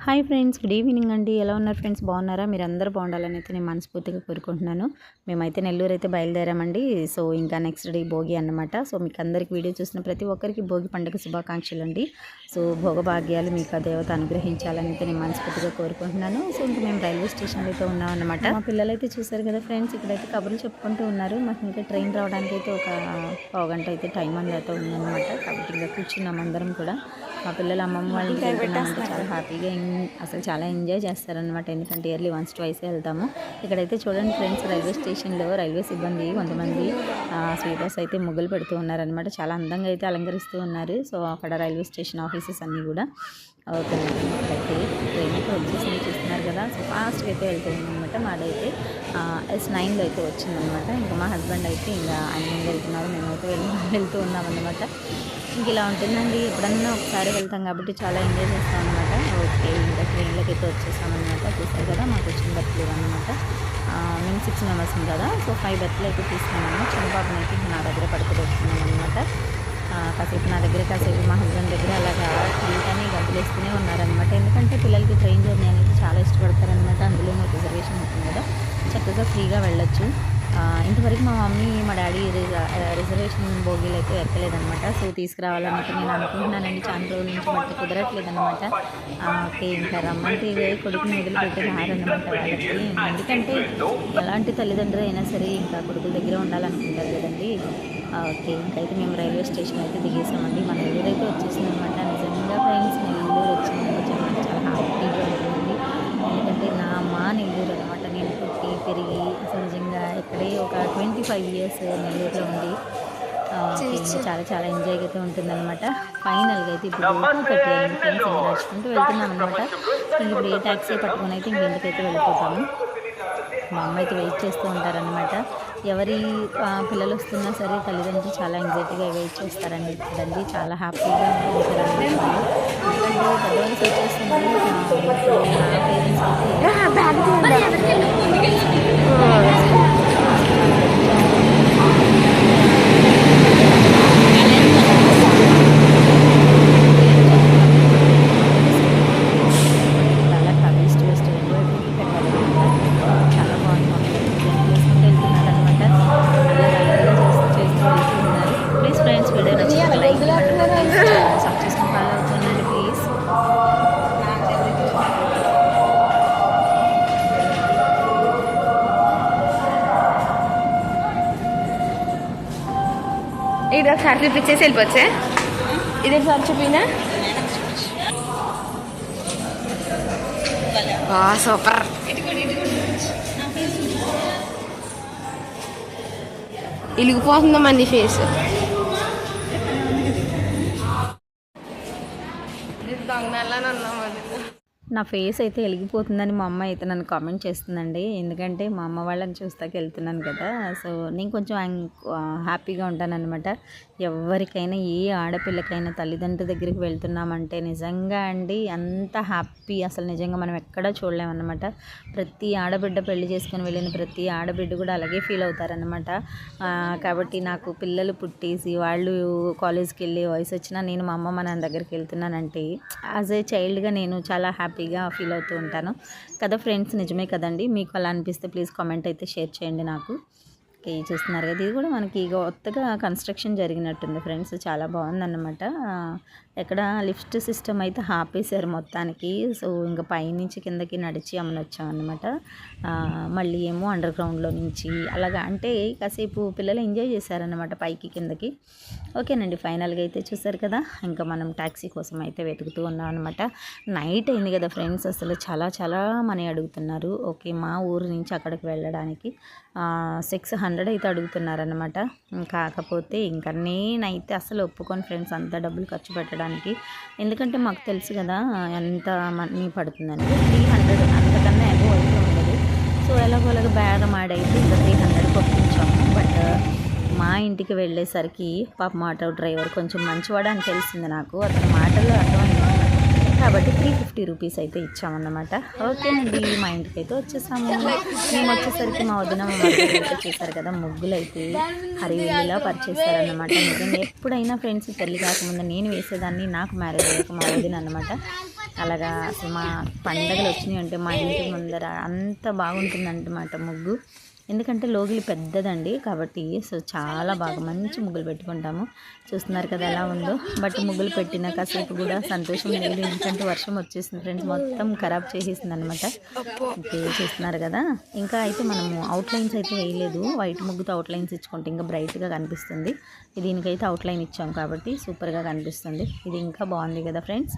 Hi friends, good evening అండి. ఎలా ఉన్నారు ఫ్రెండ్స్? బాగున్నారా? మీరు అందరూ బాగుండాలని అయితే నేను మనస్ఫూర్తిగా కోరుకుంటున్నాను. మేమైతే నెల్లూరు అయితే బయలుదేరామండి. సో ఇంకా నెక్స్ట్ డే భోగి అన్నమాట. సో మీకు అందరికి వీడియో చూసిన ప్రతి ఒక్కరికి భోగి పండుగ శుభాకాంక్షలు అండి. సో భోగభాగ్యాలు మీకు ఆ దేవత అనుగ్రహించాలని అయితే నేను మనస్ఫూర్తిగా కోరుకుంటున్నాను. సో ఇంకా మేము రైల్వే స్టేషన్లో అయితే ఉన్నాం అన్నమాట. మా పిల్లలైతే చూసారు కదా ఫ్రెండ్స్, ఇక్కడైతే కబుర్లు చెప్పుకుంటూ ఉన్నారు. మాకు ఇంకా ట్రైన్ రావడానికి అయితే ఒక పావుగంట అయితే టైం అయితే ఉందన్నమాట. కాబట్టి ఇంకా కూర్చున్నాం అందరం కూడా. మా పిల్లలు అమ్మమ్మ వాళ్ళకి చాలా హ్యాపీగా అసలు చాలా ఎంజాయ్ చేస్తారనమాట. ఎందుకంటే ఇయర్లీ వన్స్ ట్వైస్ వెళ్తాము. ఇక్కడైతే చూడండి ఫ్రెండ్స్, రైల్వే స్టేషన్లో రైల్వే సిబ్బంది కొంతమంది స్వీపర్స్ అయితే ముగ్గులు పెడుతూ ఉన్నారనమాట. చాలా అందంగా అయితే అలంకరిస్తూ ఉన్నారు. సో అక్కడ రైల్వే స్టేషన్ ఆఫీసెస్ అన్నీ కూడా ఓకే. ఇక్కడైతే ట్రైన్ అయితే వచ్చేసి చూస్తున్నారు కదా. సో ఫాస్ట్గా అయితే వెళ్తుందనమాట. మాదైతే S9లో అయితే వచ్చిందనమాట. ఇంకా మా హస్బెండ్ అయితే ఇంకా ఆయన ముందు వెళ్తున్నారు, మేమైతే వెళ్తూ ఉన్నామన్నమాట. ఇంక ఇలా ఉంటుందండి. ఎప్పుడన్నా ఒకసారి వెళ్తాం కాబట్టి చాలా ఎంజాయ్ చేస్తాం అనమాట. ఓకే, ఇంకా ట్రైన్లోకి అయితే వచ్చేసామన్నమాట. చూసారు కదా, మాకు వచ్చిన బర్త్లు అనమాట. మేము 6 మెంబర్స్ కదా. సో 5 బర్త్లు అయితే తీసుకున్నాము. చిన్న పాపని అయితే నా దగ్గర పడుకోబెట్టుకున్నాం అనమాట. కాసేపు నా దగ్గర, కాసేపు మా హస్బెండ్ దగ్గర అలాగా తిరుగుతానే గంతులేస్తూనే ఉన్నారనమాట. ఎందుకంటే పిల్లలకి ట్రైన్ జర్నీ అనేది చాలా ఇష్టపడతారనమాట. అందులో రిజర్వేషన్ ఉంటుంది కదా, చక్కగా ఫ్రీగా వెళ్ళొచ్చు. ఇంతవరకు మా మమ్మీ మా డాడీ రిజర్వేషన్ బోగీలు అయితే ఎక్కలేదనమాట. సో తీసుకురావాలన్నట్టు నేను అనుకుంటున్నానండి. చాలా రోజుల నుంచి బట్టి కుదరట్లేదనమాట. ఓకే, ఇంకా రమ్మంటే కొడుకుని వదిలిపెట్టి రారన్నమాట వాళ్ళకి. ఎందుకంటే ఎలాంటి తల్లిదండ్రులు అయినా సరే ఇంకా కొడుకుల దగ్గర ఉండాలనుకుంటారు కదండి. ఓకే, ఇంకైతే మేము రైల్వే స్టేషన్ అయితే దిగేసామండి. మన నెల్లూరు అయితే వచ్చేసిందనమాట. నిజంగా ఫ్రెండ్స్, నెల్లూరు వచ్చిందంటే చాలా హ్యాపీగా ఉంటుంది. ఎందుకంటే మా నెల్లూరు అనమాట. నేను పుట్టి పెరిగి అసలు నిజంగా ఇక్కడే ఒక 25 years నెల్లూరులో ఉంది. చాలా ఎంజాయ్గా అయితే ఉంటుందన్నమాట. ఫైనల్గా అయితే ఇప్పుడు 2:30 అయింది ఫ్రెండ్స్. ఇంకా నడుచుకుంటూ వెళ్తున్నాం అనమాట. ఇంక ఇప్పుడు ఏ ట్యాక్సీ పట్టుకుని అయితే ఇంటికైతే వెళ్ళిపోతాము. మా అమ్మ అయితే వెయిట్ చేస్తూ ఉంటారనమాట. ఎవరి పిల్లలు వస్తున్నా సరే తల్లిదండ్రులు చాలా ఎంజాయ్గా వెయిట్ చేస్తారండి. చూడండి, చాలా హ్యాపీగా ఉంటారండి. ఎందుకంటే పెద్దవాళ్ళు వచ్చేస్తున్నారు. ఇది ఒకసారి చూపించేసి వెళ్ళిపోవచ్చే. ఇది ఒకసారి చూపినా. సూపర్. ఇలిగిపోతుందమ్మా నీ ఫేస్. దొంగనల్లని అన్నాం. నా ఫేస్ అయితే వెలిగిపోతుందని మా అమ్మ అయితే నన్ను కామెంట్ చేస్తుందండి. ఎందుకంటే మా అమ్మ వాళ్ళని చూస్తాకి వెళ్తున్నాను కదా. సో నేను కొంచెం హ్యాపీగా ఉంటానన్నమాట. ఎవరికైనా ఏ ఆడపిల్లకైనా తల్లిదండ్రుల దగ్గరికి వెళ్తున్నామంటే నిజంగా అండి అంత హ్యాపీ అసలు నిజంగా మనం ఎక్కడా చూడలేమన్నమాట. ప్రతి ఆడబిడ్డ పెళ్లి చేసుకొని వెళ్ళిన ప్రతి ఆడబిడ్డ కూడా అలాగే ఫీల్ అవుతారనమాట. కాబట్టి నాకు పిల్లలు పుట్టేసి వాళ్ళు కాలేజ్కి వెళ్ళే వయసు వచ్చినా నేను మా అమ్మ నాన్న దగ్గరికి వెళ్తున్నానంటే యాజ్ ఏ చైల్డ్గా నేను చాలా హ్యాపీగా ఫీల్ అవుతూ ఉంటాను కదా ఫ్రెండ్స్. నిజమే కదండి. మీకు అలా అనిపిస్తే ప్లీజ్ కామెంట్ అయితే షేర్ చేయండి నాకు. చూస్తున్నారు కదా, ఇది కూడా మనకి కొత్తగా కన్స్ట్రక్షన్ జరిగినట్టుంది ఫ్రెండ్స్. చాలా బాగుందన్నమాట. ఎక్కడ లిఫ్ట్ సిస్టమ్ అయితే ఆపేశారు మొత్తానికి. సో ఇంకా పైనుంచి కిందకి నడిచి వచ్చామన్నమాట. మళ్ళీ ఏమో అండర్ గ్రౌండ్లో నుంచి అలాగా అంటే కాసేపు పిల్లలు ఎంజాయ్ చేశారన్నమాట పైకి కిందకి. ఓకేనండి, ఫైనల్గా అయితే చూసారు కదా. ఇంకా మనం ట్యాక్సీ కోసం అయితే వెతుకుతూ ఉన్నాం అనమాట. నైట్ అయింది కదా ఫ్రెండ్స్, అసలు చాలా మనీ అడుగుతున్నారు. ఓకే, మా ఊరు నుంచి అక్కడికి వెళ్ళడానికి 600 అయితే అడుగుతున్నారనమాట. కాకపోతే ఇంకా నేనైతే అసలు ఒప్పుకొని ఫ్రెండ్స్ అంత డబ్బులు ఖర్చు పెట్టడానికి. ఎందుకంటే మాకు తెలుసు కదా ఎంత మనీ పడుతుందని. 300 అంతకన్నా ఎక్కువ అయితే ఉండదు. సో ఎలాగోలాగా బేరం ఆడైతే ఇంకా 300 పంపించాము. బట్ మా ఇంటికి వెళ్ళేసరికి పాపం ఆటో డ్రైవర్ కొంచెం మంచివాడు అని తెలిసింది నాకు. అతని మాటల్లో అర్థమైంది కాబట్టి 350 రూపీస్ అయితే ఇచ్చామన్నమాట. ఓకేనండి, మా ఇంటికి అయితే వచ్చేసాము. మేము వచ్చేసరికి మా వదిన అయితే చేశారు కదా, ముగ్గులు అయితే హరివేలిలా పరిచేస్తారన్నమాట. నిజంగా ఎప్పుడైనా ఫ్రెండ్స్ పెళ్ళి కాకముందు నేను వేసేదాన్ని, నాకు మ్యారేజ్ అయ్యాక మా వదిన అనమాట. అలాగా అసలు మా పండగలు వచ్చినాయి అంటే మా ఇంటి ముందర అంత బాగుంటుందన్నమాట ముగ్గు. ఎందుకంటే లోగిలి పెద్దదండి కాబట్టి సో చాలా బాగా మంచి ముగ్గులు పెట్టుకుంటాము. చూస్తున్నారు కదా ఎలా ఉందో. బట్ ముగ్గులు పెట్టిన కాసేపు కూడా సంతోషం లేదు, ఎందుకంటే వర్షం వచ్చేసింది ఫ్రెండ్స్, మొత్తం ఖరాబ్ చేసేసింది అనమాట. ఓకే, చూస్తున్నారు కదా. ఇంకా అయితే మనము అవుట్లైన్స్ అయితే వేయలేదు, వైట్ ముగ్గుతో అవుట్లైన్స్ ఇచ్చుకుంటే ఇంకా బ్రైట్గా కనిపిస్తుంది. దీనికైతే అవుట్లైన్ ఇచ్చాం కాబట్టి సూపర్గా కనిపిస్తుంది. ఇది ఇంకా బాగుంది కదా ఫ్రెండ్స్.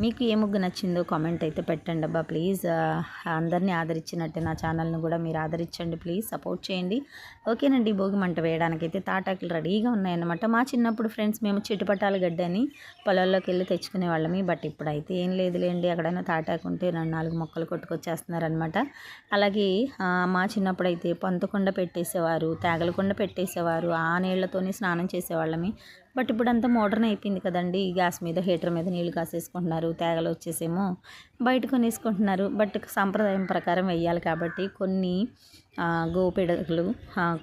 మీకు ఏ ముగ్గు నచ్చిందో కామెంట్ అయితే పెట్టండి అబ్బా ప్లీజ్. అందరినీ ఆదరించినట్టే నా ఛానల్ని కూడా మీరు ఆదరించండి ప్లీజ్, సపోర్ట్ చేయండి. ఓకేనండి, భోగి మంట వేయడానికైతే తాటాకులు రెడీగా ఉన్నాయన్నమాట. మా చిన్నప్పుడు ఫ్రెండ్స్ మేము చిట్టుపట్టాల గడ్డని పొలాల్లోకి వెళ్ళి తెచ్చుకునే వాళ్ళమి. బట్ ఇప్పుడైతే ఏం లేదులేండి, ఎక్కడైనా తాటాకు ఉంటే 4 మొక్కలు కొట్టుకొచ్చేస్తున్నారనమాట. అలాగే మా చిన్నప్పుడు అయితే పొంతకుండ పెట్టేసేవారు, తేగలకుండ పెట్టేసేవారు, ఆ నీళ్లతోనే స్నానం చేసేవాళ్ళమి. బట్ ఇప్పుడు అంతా మోడర్న్ అయిపోయింది కదండి, గ్యాస్ మీద హీటర్ మీద నీళ్ళు కాసేసుకుంటున్నారు, తేగలు వచ్చేసేమో బయట కొనేసుకుంటున్నారు. బట్ సాంప్రదాయం ప్రకారం వేయాలి కాబట్టి కొన్ని గోవు పిడకలు,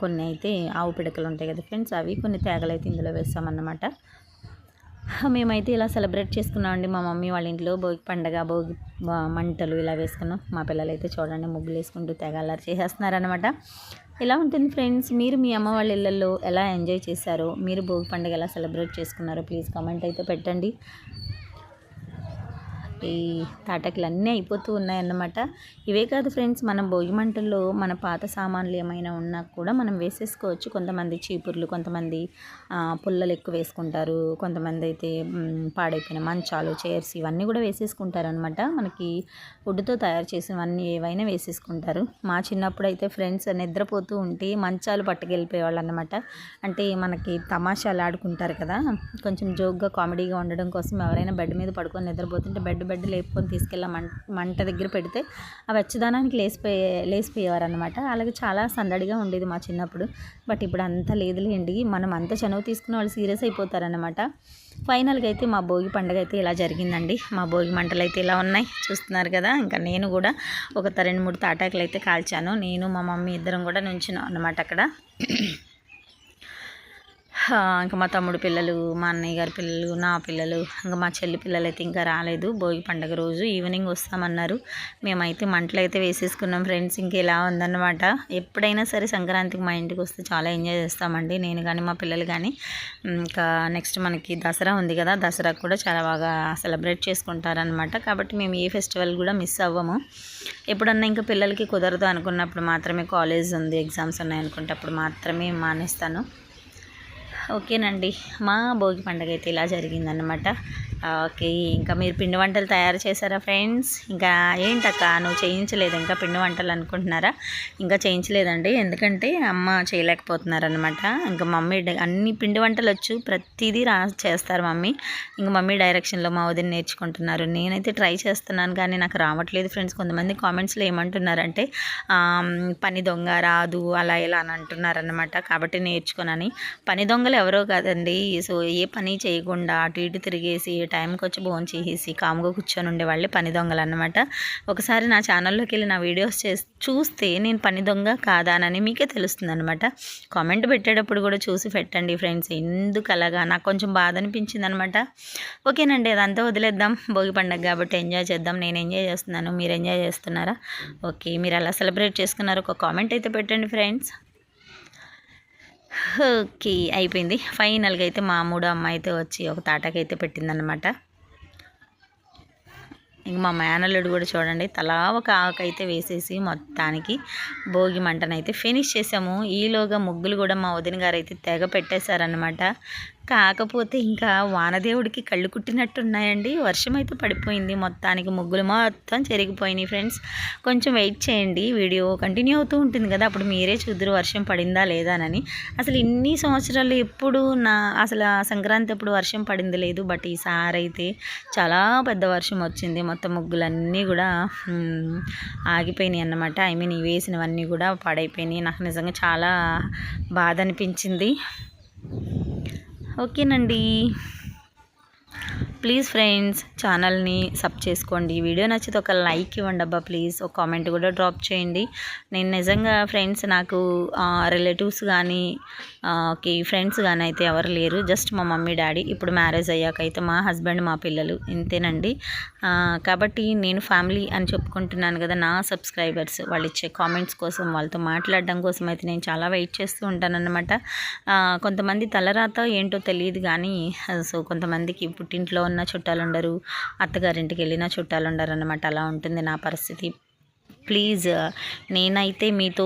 కొన్ని అయితే ఆవు పిడకలు ఉంటాయి కదా ఫ్రెండ్స్, అవి కొన్ని తేగలు అయితే ఇందులో వేస్తామన్నమాట. మేమైతే ఇలా సెలబ్రేట్ చేసుకున్నామండి మా మమ్మీ వాళ్ళ ఇంట్లో. భోగి పండగ, భోగి మంటలు ఇలా వేసుకున్నాం. మా పిల్లలు అయితే చూడండి ముగ్గులు వేసుకుంటూ తెగ అల్లరి చేసేస్తున్నారనమాట. ఇలా ఉంటుంది ఫ్రెండ్స్. మీరు మీ అమ్మ వాళ్ళ ఇళ్ళల్లో ఎలా ఎంజాయ్ చేశారో, మీరు భోగి పండుగ ఎలా సెలబ్రేట్ చేసుకున్నారో ప్లీజ్ కామెంట్ అయితే పెట్టండి. ఈ తాటాకులు అన్నీ అయిపోతూ ఉన్నాయన్నమాట. ఇవే కాదు ఫ్రెండ్స్, మనం భోగి మంటల్లో మన పాత సామాన్లు ఏమైనా ఉన్నా కూడా మనం వేసేసుకోవచ్చు. కొంతమంది చీపుర్లు, కొంతమంది పుల్లలు ఎక్కువ వేసుకుంటారు, కొంతమంది అయితే పాడైపోయిన మంచాలు, చైర్స్ ఇవన్నీ కూడా వేసేసుకుంటారనమాట. మనకి వుడ్తో తయారు చేసినవన్నీ ఏవైనా వేసేసుకుంటారు. మా చిన్నప్పుడు అయితే ఫ్రెండ్స్ నిద్రపోతూ ఉంటే మంచాలు పట్టుకెళ్ళిపోయేవాళ్ళు అనమాట. అంటే మనకి తమాషాలు ఆడుకుంటారు కదా, కొంచెం జోక్గా కామెడీగా ఉండడం కోసం ఎవరైనా బెడ్ మీద పడుకొని నిద్రపోతుంటే బెడ్ లేపుకొని తీసుకెళ్ళి మంట దగ్గర పెడితే ఆ వెచ్చదనానికి లేసిపోయేవారు అనమాట. అలాగే చాలా సందడిగా ఉండేది మా చిన్నప్పుడు. బట్ ఇప్పుడు అంతా లేదులేండి, మనం అంత చనువు తీసుకున్న వాళ్ళు సీరియస్ అయిపోతారనమాట. ఫైనల్గా అయితే మా భోగి పండుగ అయితే ఇలా జరిగిందండి. మా భోగి మంటలు అయితే ఇలా ఉన్నాయి, చూస్తున్నారు కదా. ఇంకా నేను కూడా ఒక 2-3 తాటాకులు అయితే కాల్చాను. నేను మా మమ్మీ ఇద్దరం కూడా నుంచున్నాం అన్నమాట అక్కడ. ఇంకా మా తమ్ముడు పిల్లలు, మా అన్నయ్య గారి పిల్లలు, నా పిల్లలు, ఇంకా మా చెల్లి పిల్లలు అయితే ఇంకా రాలేదు. భోగి పండుగ రోజు ఈవినింగ్ వస్తామన్నారు. మేమైతే మంటలు అయితే వేసేసుకున్నాం ఫ్రెండ్స్. ఇంక ఇలా ఉందన్నమాట. ఎప్పుడైనా సరే సంక్రాంతికి మా ఇంటికి వస్తే చాలా ఎంజాయ్ చేస్తామండి, నేను కానీ మా పిల్లలు కానీ. ఇంకా నెక్స్ట్ మనకి దసరా ఉంది కదా, దసరాకు కూడా చాలా బాగా సెలబ్రేట్ చేసుకుంటారనమాట. కాబట్టి మేము ఏ ఫెస్టివల్ కూడా మిస్ అవ్వము. ఎప్పుడన్నా ఇంకా పిల్లలకి కుదరదు అనుకున్నప్పుడు మాత్రమే, కాలేజ్ ఉంది, ఎగ్జామ్స్ ఉన్నాయి అనుకుంటే అప్పుడు మాత్రమే మానేస్తాను. ఓకేనండి, మా భోగి పండుగ అయితే ఇలా జరిగిందనమాట. ఓకే, ఇంకా మీరు పిండి వంటలు తయారు చేశారా ఫ్రెండ్స్? ఇంకా ఏంటక్క నువ్వు చేయించలేదు ఇంకా పిండి వంటలు అనుకుంటున్నారా? ఇంకా చేయించలేదండి, ఎందుకంటే అమ్మ చేయలేకపోతున్నారనమాట. ఇంకా మమ్మీ అన్ని పిండి వంటలు వచ్చు, ప్రతిదీ చేస్తారు మమ్మీ. ఇంకా మమ్మీ డైరెక్షన్లో మా వదిన నేర్చుకుంటున్నారు. నేనైతే ట్రై చేస్తున్నాను కానీ నాకు రావట్లేదు ఫ్రెండ్స్. కొంతమంది కామెంట్స్లో ఏమంటున్నారంటే పని దొంగ రాదు అలా ఇలా అని అంటున్నారనమాట. కాబట్టి నేర్చుకున్నాను. పని దొంగలు ఎవరో కాదండి, సో ఏ పని చేయకుండా అటు ఇటు తిరిగేసి టైంకి వచ్చి భోజనం చేసేసి కామ్గా కూర్చొని ఉండేవాళ్ళే పని దొంగలు అనమాట. ఒకసారి నా ఛానల్లోకి వెళ్ళి నా వీడియోస్ చూస్తే నేను పని దొంగ కాదా అని మీకే తెలుస్తుంది అనమాట. కామెంట్ పెట్టేటప్పుడు కూడా చూసి పెట్టండి ఫ్రెండ్స్. ఎందుకు అలాగా నాకు కొంచెం బాధ అనిపించింది అనమాట. ఓకేనండి, అదంతా వదిలేద్దాం. భోగి పండుగ కాబట్టి ఎంజాయ్ చేద్దాం. నేను ఎంజాయ్ చేస్తున్నాను, మీరు ఎంజాయ్ చేస్తున్నారా? ఓకే, మీరు ఎలా సెలబ్రేట్ చేసుకున్నారు ఒక కామెంట్ అయితే పెట్టండి ఫ్రెండ్స్. ఓకే, అయిపోయింది. ఫైనల్గా అయితే మా మూడో అమ్మాయి అయితే వచ్చి ఒక తాటాకైతే పెట్టిందనమాట. ఇంక మా మేనల్లుడు కూడా చూడండి తలా ఒక ఆకైతే వేసేసి మొత్తానికి భోగి మంటనైతే ఫినిష్ చేసాము. ఈలోగా ముగ్గులు కూడా మా వదిన గారు అయితే తెగ పెట్టేశారనమాట. కాకపోతే ఇంకా వానదేవుడికి కళ్ళు కుట్టినట్టున్నాయండి. వర్షం అయితే పడిపోయింది, మొత్తానికి ముగ్గులు మొత్తం చెరిగిపోయినాయి ఫ్రెండ్స్. కొంచెం వెయిట్ చేయండి, వీడియో కంటిన్యూ అవుతూ ఉంటుంది కదా, అప్పుడు మీరే చూద్దరు వర్షం పడిందా లేదా అని. అసలు ఇన్ని సంవత్సరాలు ఎప్పుడు అసలు సంక్రాంతి ఎప్పుడు వర్షం పడింది లేదు, బట్ ఈసారి అయితే చాలా పెద్ద వర్షం వచ్చింది. మొత్తం ముగ్గులన్నీ కూడా ఆగిపోయినాయి అన్నమాట. ఐ మీన్ ఈ వేసినవన్నీ కూడా పాడైపోయినాయి. నాకు నిజంగా చాలా బాధ అనిపించింది. ఓకేనండి, ప్లీజ్ ఫ్రెండ్స్ ఛానల్ని సబ్ చేసుకోండి. వీడియో నచ్చితే ఒక లైక్ ఇవ్వండి అబ్బా ప్లీజ్. ఒక కామెంట్ కూడా డ్రాప్ చేయండి. నేను నిజంగా ఫ్రెండ్స్ నాకు రిలేటివ్స్ కానీ ఓకే ఫ్రెండ్స్ కానీ అయితే ఎవరు లేరు, జస్ట్ మా మమ్మీ డాడీ. ఇప్పుడు మ్యారేజ్ అయ్యాక అయితే మా హస్బెండ్, మా పిల్లలు, ఇంతేనండి. కాబట్టి నేను ఫ్యామిలీ అని చెప్పుకుంటున్నాను కదా, నా సబ్స్క్రైబర్స్ వాళ్ళు ఇచ్చే కామెంట్స్ కోసం, వాళ్ళతో మాట్లాడడం కోసం అయితే నేను చాలా వెయిట్ చేస్తూ ఉంటానన్నమాట. కొంతమంది తలరాత ఏంటో తెలియదు కానీ, సో కొంతమందికి పుట్టింట్లో ఉన్న చుట్టాలు ఉండరు, అత్తగారింటికి వెళ్ళిన చుట్టాలు ఉండరు అన్నమాట. అలా ఉంటుంది నా పరిస్థితి. ప్లీజ్ నేనైతే మీతో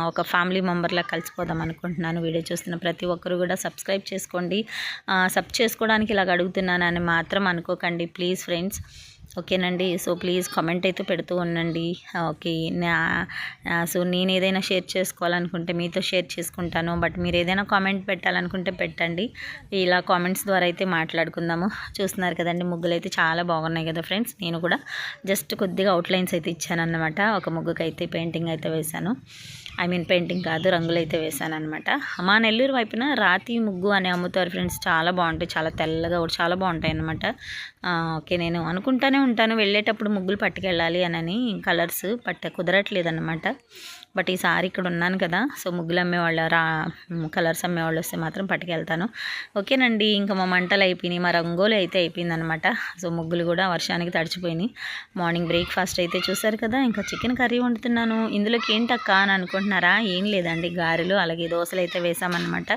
ఒక ఫ్యామిలీ మెంబర్లా కలిసిపోదాం అనుకుంటున్నాను. వీడియో చూస్తున్న ప్రతి ఒక్కరు కూడా సబ్స్క్రైబ్ చేసుకోండి. సబ్ చేసుకోవడానికి ఇలాగ అడుగుతున్నానని మాత్రం అనుకోకండి ప్లీజ్ ఫ్రెండ్స్. ఓకేనండి. సో ప్లీజ్ కామెంట్ అయితే పెడుతూ ఉండండి. ఓకే, సో నేను ఏదైనా షేర్ చేసుకోవాలనుకుంటే మీతో షేర్ చేసుకుంటాను. బట్ మీరు ఏదైనా కామెంట్ పెట్టాలనుకుంటే పెట్టండి. ఇలా కామెంట్స్ ద్వారా అయితే మాట్లాడుకుందాము. చూస్తున్నారు కదండి, ముగ్గులు అయితే చాలా బాగున్నాయి కదా ఫ్రెండ్స్. నేను కూడా జస్ట్ కొద్దిగా అవుట్లైన్స్ అయితే ఇచ్చాను అన్నమాట. ఒక ముగ్గుకైతే పెయింటింగ్ అయితే వేశాను. పెయింటింగ్ కాదు, రంగులు అయితే వేశాను అనమాట. మా నెల్లూరు వైపున రాతి ముగ్గు అని అమ్ముతారు ఫ్రెండ్స్. చాలా బాగుంటాయి, చాలా తెల్లగా కూడా చాలా బాగుంటాయి అన్నమాట. ఓకే, నేను అనుకుంటానే ఉంటాను వెళ్ళేటప్పుడు ముగ్గులు పట్టుకెళ్ళాలి అని, కలర్స్ కుదరట్లేదు అన్నమాట. బట్ ఈసారి ఇక్కడ ఉన్నాను కదా, సో ముగ్గులు అమ్మేవాళ్ళు కలర్స్ అమ్మేవాళ్ళు వస్తే మాత్రం పట్టుకెళ్తాను. ఓకేనండి. ఇంకా మా మంటలు అయిపోయినాయి, మా రంగోలి అయితే అయిపోయిందనమాట. సో ముగ్గులు కూడా వర్షానికి తడిచిపోయినాయి. మార్నింగ్ బ్రేక్ఫాస్ట్ అయితే చూసారు కదా, ఇంకా చికెన్ కర్రీ వండుతున్నాను. ఇందులోకి ఏంటక్క అని అనుకుంటున్నారా? ఏం లేదండి, గారెలు అలాగే దోశలు అయితే వేసామన్నమాట.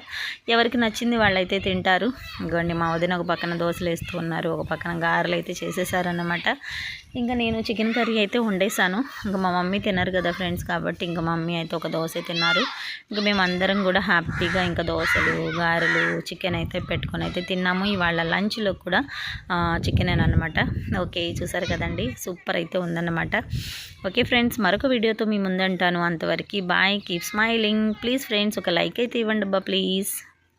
ఎవరికి నచ్చింది వాళ్ళైతే తింటారు. ఇంకోండి మా వదిన ఒక పక్కన దోశలు వేస్తూ ఉన్నారు, ఒక పక్కన గారెలు అయితే చేసేసారన్నమాట. ఇంకా నేను చికెన్ కర్రీ అయితే వండేసాను. ఇంకా మా మమ్మీ తిన్నారు కదా ఫ్రెండ్స్, కాబట్టి ఇంకా మమ్మీ అయితే ఒక దోశ తిన్నారు. ఇంకా మేము అందరం కూడా హ్యాపీగా ఇంకా దోశలు, గారెలు, చికెన్ అయితే పెట్టుకొని అయితే తిన్నాము. ఇవాళ లంచ్లో కూడా చికెనేనమాట. ఓకే, చూసారు కదండి, సూపర్ అయితే ఉందన్నమాట. ఓకే ఫ్రెండ్స్, మరొక వీడియోతో మీ ముందంటాను. అంతవరకు bye, keep smiling. Please friends ఒక లైక్ అయితే ఇవ్వండి అబ్బా ప్లీజ్.